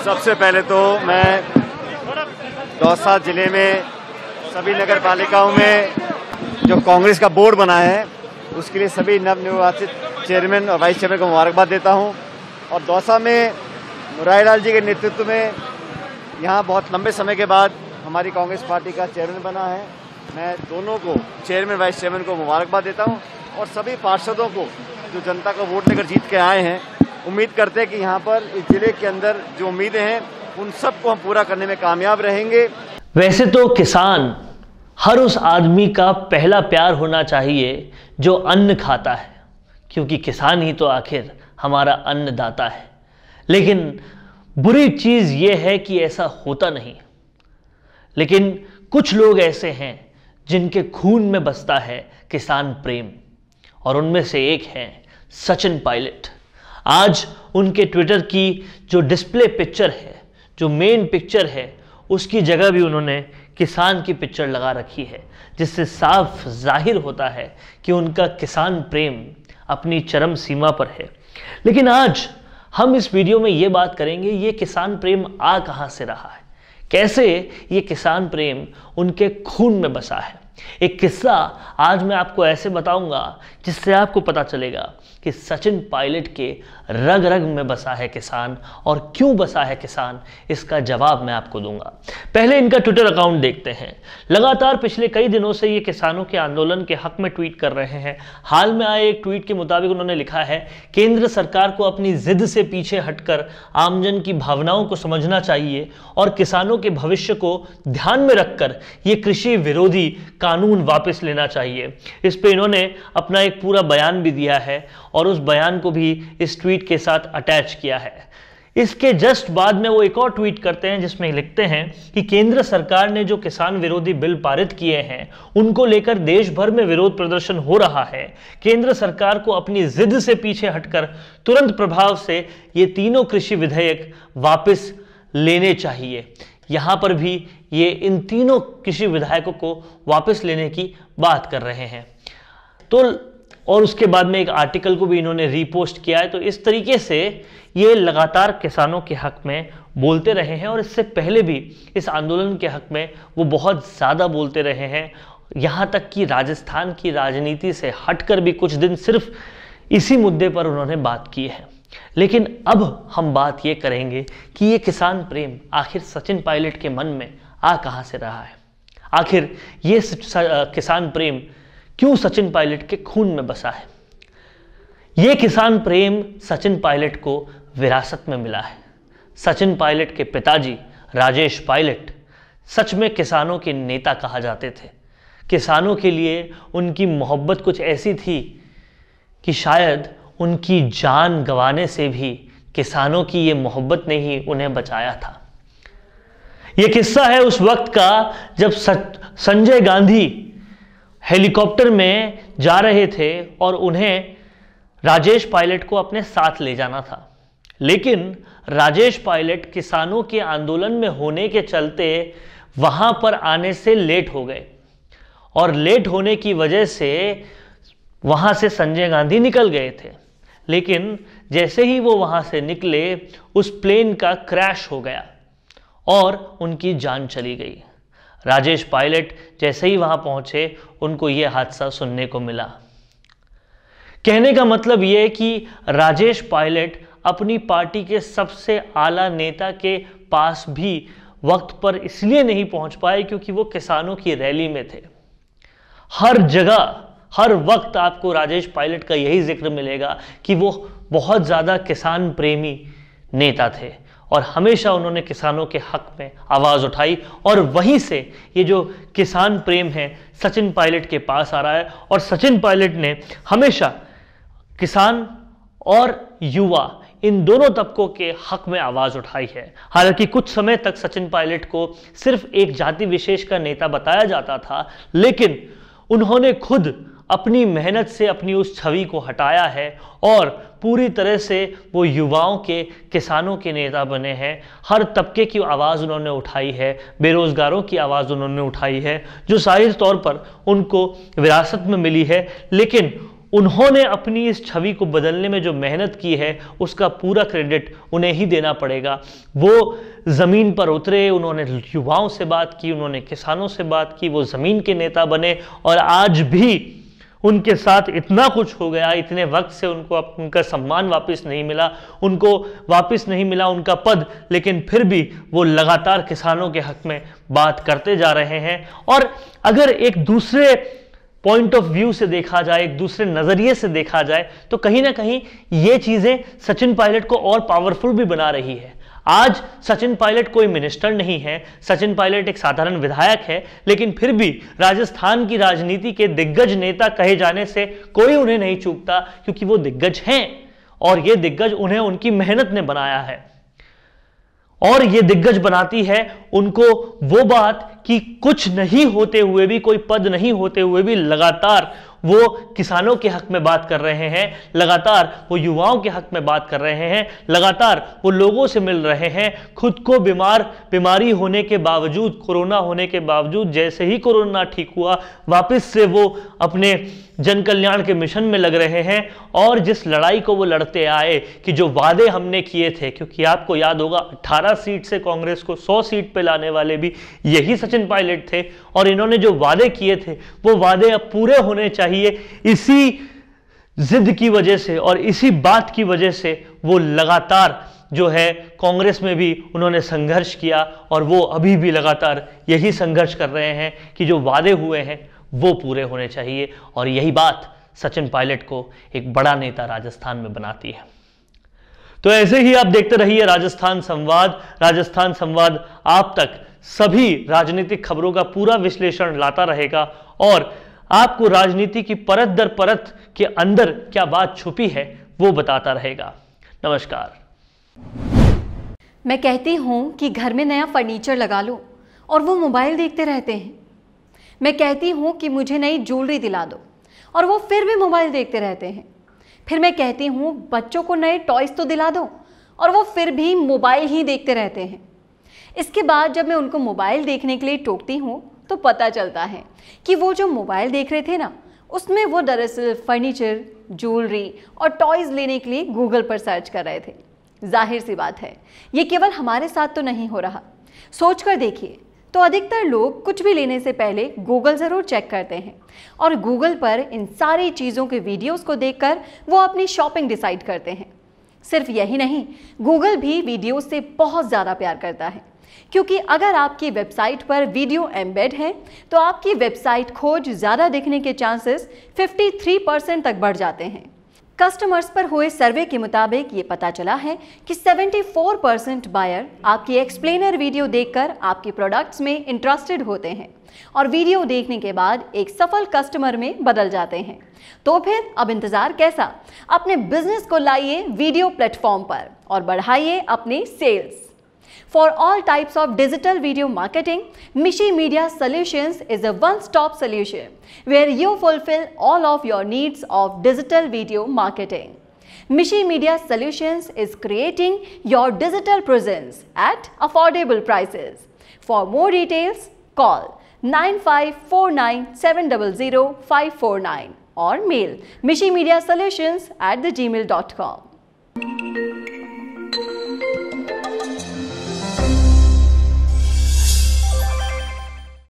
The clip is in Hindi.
सबसे पहले तो मैं दौसा जिले में सभी नगर पालिकाओं में जो कांग्रेस का बोर्ड बना है उसके लिए सभी नवनिर्वाचित चेयरमैन और वाइस चेयरमैन को मुबारकबाद देता हूं। और दौसा में मुरारीलाल जी के नेतृत्व में यहाँ बहुत लंबे समय के बाद हमारी कांग्रेस पार्टी का चेयरमैन बना है। मैं दोनों को, चेयरमैन वाइस चेयरमैन को मुबारकबाद देता हूँ और सभी पार्षदों को जो जनता का वोट लेकर जीत के आए हैं, उम्मीद करते हैं कि यहाँ पर इस जिले के अंदर जो उम्मीदें हैं उन सबको हम पूरा करने में कामयाब रहेंगे। वैसे तो किसान हर उस आदमी का पहला प्यार होना चाहिए जो अन्न खाता है, क्योंकि किसान ही तो आखिर हमारा अन्नदाता है। लेकिन बुरी चीज़ ये है कि ऐसा होता नहीं। लेकिन कुछ लोग ऐसे हैं जिनके खून में बसता है किसान प्रेम, और उनमें से एक है सचिन पायलट। आज उनके ट्विटर की जो डिस्प्ले पिक्चर है, जो मेन पिक्चर है, उसकी जगह भी उन्होंने किसान की पिक्चर लगा रखी है, जिससे साफ जाहिर होता है कि उनका किसान प्रेम अपनी चरम सीमा पर है। लेकिन आज हम इस वीडियो में ये बात करेंगे, ये किसान प्रेम आ कहाँ से रहा है, कैसे ये किसान प्रेम उनके खून में बसा है। एक किस्सा आज मैं आपको ऐसे बताऊंगा जिससे आपको पता चलेगा कि सचिन पायलट के रग रग में बसा है किसान, और क्यों बसा है किसान, इसका जवाब मैं आपको दूंगा। पहले इनका ट्विटर अकाउंट देखते हैं। लगातार पिछले कई दिनों से ये किसानों के आंदोलन के हक में ट्वीट कर रहे हैं। हाल में आए एक ट्वीट के मुताबिक उन्होंने लिखा है, केंद्र सरकार को अपनी जिद से पीछे हटकर आमजन की भावनाओं को समझना चाहिए और किसानों के भविष्य को ध्यान में रखकर ये कृषि विरोधी कानून वापस लेना चाहिए। इस पे इन्होंने अपना एक पूरा बयान भी दिया है और उस बयान को भी इस ट्वीट के साथ अटैच किया है। इसके जस्ट बाद में वो एक और ट्वीट करते हैं जिसमें लिखते हैं कि केंद्र सरकार ने जो किसान विरोधी बिल पारित किए हैं उनको लेकर देश भर में विरोध प्रदर्शन हो रहा है। केंद्र सरकार को अपनी जिद से पीछे हटकर तुरंत प्रभाव से ये तीनों कृषि विधेयक वापस लेने चाहिए। यहां पर भी ये इन तीनों कृषि विधेयकों को वापस लेने की बात कर रहे हैं। तो और उसके बाद में एक आर्टिकल को भी इन्होंने रीपोस्ट किया है। तो इस तरीके से ये लगातार किसानों के हक में बोलते रहे हैं, और इससे पहले भी इस आंदोलन के हक में वो बहुत ज़्यादा बोलते रहे हैं। यहाँ तक कि राजस्थान की राजनीति से हटकर भी कुछ दिन सिर्फ इसी मुद्दे पर उन्होंने बात की है। लेकिन अब हम बात ये करेंगे कि ये किसान प्रेम आखिर सचिन पायलट के मन में आ कहाँ से रहा है। आखिर ये किसान प्रेम क्यों सचिन पायलट के खून में बसा है। यह किसान प्रेम सचिन पायलट को विरासत में मिला है। सचिन पायलट के पिताजी राजेश पायलट सच में किसानों के नेता कहा जाते थे। किसानों के लिए उनकी मोहब्बत कुछ ऐसी थी कि शायद उनकी जान गंवाने से भी किसानों की ये मोहब्बत ने ही उन्हें बचाया था। यह किस्सा है उस वक्त का जब संजय गांधी हेलीकॉप्टर में जा रहे थे और उन्हें राजेश पायलट को अपने साथ ले जाना था। लेकिन राजेश पायलट किसानों के आंदोलन में होने के चलते वहां पर आने से लेट हो गए, और लेट होने की वजह से वहां से संजय गांधी निकल गए थे। लेकिन जैसे ही वो वहां से निकले, उस प्लेन का क्रैश हो गया और उनकी जान चली गई। राजेश पायलट जैसे ही वहां पहुंचे, उनको यह हादसा सुनने को मिला। कहने का मतलब यह है कि राजेश पायलट अपनी पार्टी के सबसे आला नेता के पास भी वक्त पर इसलिए नहीं पहुंच पाए क्योंकि वो किसानों की रैली में थे। हर जगह हर वक्त आपको राजेश पायलट का यही जिक्र मिलेगा कि वो बहुत ज़्यादा किसान प्रेमी नेता थे और हमेशा उन्होंने किसानों के हक में आवाज़ उठाई, और वहीं से ये जो किसान प्रेम है सचिन पायलट के पास आ रहा है। और सचिन पायलट ने हमेशा किसान और युवा इन दोनों तबकों के हक में आवाज़ उठाई है। हालांकि कुछ समय तक सचिन पायलट को सिर्फ एक जाति विशेष का नेता बताया जाता था, लेकिन उन्होंने खुद अपनी मेहनत से अपनी उस छवि को हटाया है और पूरी तरह से वो युवाओं के, किसानों के नेता बने हैं। हर तबके की आवाज़ उन्होंने उठाई है, बेरोज़गारों की आवाज़ उन्होंने उठाई है, जो जाहिर तौर पर उनको विरासत में मिली है, लेकिन उन्होंने अपनी इस छवि को बदलने में जो मेहनत की है उसका पूरा क्रेडिट उन्हें ही देना पड़ेगा। वो ज़मीन पर उतरे, उन्होंने युवाओं से बात की, उन्होंने किसानों से बात की, वो ज़मीन के नेता बने और आज भी उनके साथ इतना कुछ हो गया, इतने वक्त से उनको उनका सम्मान वापस नहीं मिला, उनको वापस नहीं मिला उनका पद, लेकिन फिर भी वो लगातार किसानों के हक में बात करते जा रहे हैं। और अगर एक दूसरे पॉइंट ऑफ व्यू से देखा जाए, एक दूसरे नज़रिए से देखा जाए, तो कहीं ना कहीं ये चीज़ें सचिन पायलट को और पावरफुल भी बना रही है। आज सचिन पायलट कोई मिनिस्टर नहीं है, सचिन पायलट एक साधारण विधायक है, लेकिन फिर भी राजस्थान की राजनीति के दिग्गज नेता कहे जाने से कोई उन्हें नहीं चूकता, क्योंकि वो दिग्गज हैं और ये दिग्गज उन्हें उनकी मेहनत ने बनाया है। और ये दिग्गज बनाती है उनको वो बात कि कुछ नहीं होते हुए भी, कोई पद नहीं होते हुए भी लगातार वो किसानों के हक में बात कर रहे हैं, लगातार वो युवाओं के हक में बात कर रहे हैं, लगातार वो लोगों से मिल रहे हैं। खुद को बीमारी होने के बावजूद, कोरोना होने के बावजूद, जैसे ही कोरोना ठीक हुआ वापस से वो अपने जन कल्याण के मिशन में लग रहे हैं। और जिस लड़ाई को वो लड़ते आए कि जो वादे हमने किए थे, क्योंकि आपको याद होगा 18 सीट से कांग्रेस को 100 सीट पे लाने वाले भी यही सचिन पायलट थे, और इन्होंने जो वादे किए थे वो वादे अब पूरे होने चाहिए। इसी जिद की वजह से और इसी बात की वजह से वो लगातार जो है कांग्रेस में भी उन्होंने संघर्ष किया, और वो अभी भी लगातार यही संघर्ष कर रहे हैं कि जो वादे हुए हैं वो पूरे होने चाहिए। और यही बात सचिन पायलट को एक बड़ा नेता राजस्थान में बनाती है। तो ऐसे ही आप देखते रहिए राजस्थान संवाद। राजस्थान संवाद आप तक सभी राजनीतिक खबरों का पूरा विश्लेषण लाता रहेगा और आपको राजनीति की परत दर परत के अंदर क्या बात छुपी है वो बताता रहेगा। नमस्कार। मैं कहती हूं कि घर में नया फर्नीचर लगा लो और वो मोबाइल देखते रहते हैं। मैं कहती हूं कि मुझे नई ज्वेलरी दिला दो और वो फिर भी मोबाइल देखते रहते हैं। फिर मैं कहती हूं बच्चों को नए टॉयज तो दिला दो और वो फिर भी मोबाइल ही देखते रहते हैं। इसके बाद जब मैं उनको मोबाइल देखने के लिए टोकती हूं तो पता चलता है कि वो जो मोबाइल देख रहे थे ना, उसमें वो दरअसल फर्नीचर, ज्वेलरी और टॉयज लेने के लिए गूगल पर सर्च कर रहे थे। जाहिर सी बात है, ये केवल हमारे साथ तो नहीं हो रहा। सोच कर देखिए तो अधिकतर लोग कुछ भी लेने से पहले गूगल ज़रूर चेक करते हैं और गूगल पर इन सारी चीज़ों के वीडियोस को देखकर वो अपनी शॉपिंग डिसाइड करते हैं। सिर्फ यही नहीं, गूगल भी वीडियोस से बहुत ज़्यादा प्यार करता है, क्योंकि अगर आपकी वेबसाइट पर वीडियो एम्बेड है तो आपकी वेबसाइट खोज ज़्यादा दिखने के चांसेस 53% तक बढ़ जाते हैं। कस्टमर्स पर हुए सर्वे के मुताबिक ये पता चला है कि 74% बायर आपकी एक्सप्लेनर वीडियो देखकर आपके प्रोडक्ट्स में इंटरेस्टेड होते हैं और वीडियो देखने के बाद एक सफल कस्टमर में बदल जाते हैं। तो फिर अब इंतजार कैसा? अपने बिजनेस को लाइए वीडियो प्लेटफॉर्म पर और बढ़ाइए अपने sales. For all types of digital video marketing, Mishi Media Solutions is a one-stop solution where you fulfill all of your needs of digital video marketing. Mishi Media Solutions is creating your digital presence at affordable prices. For more details, call 9549700549 or mail mishimediasolutions@gmail.com.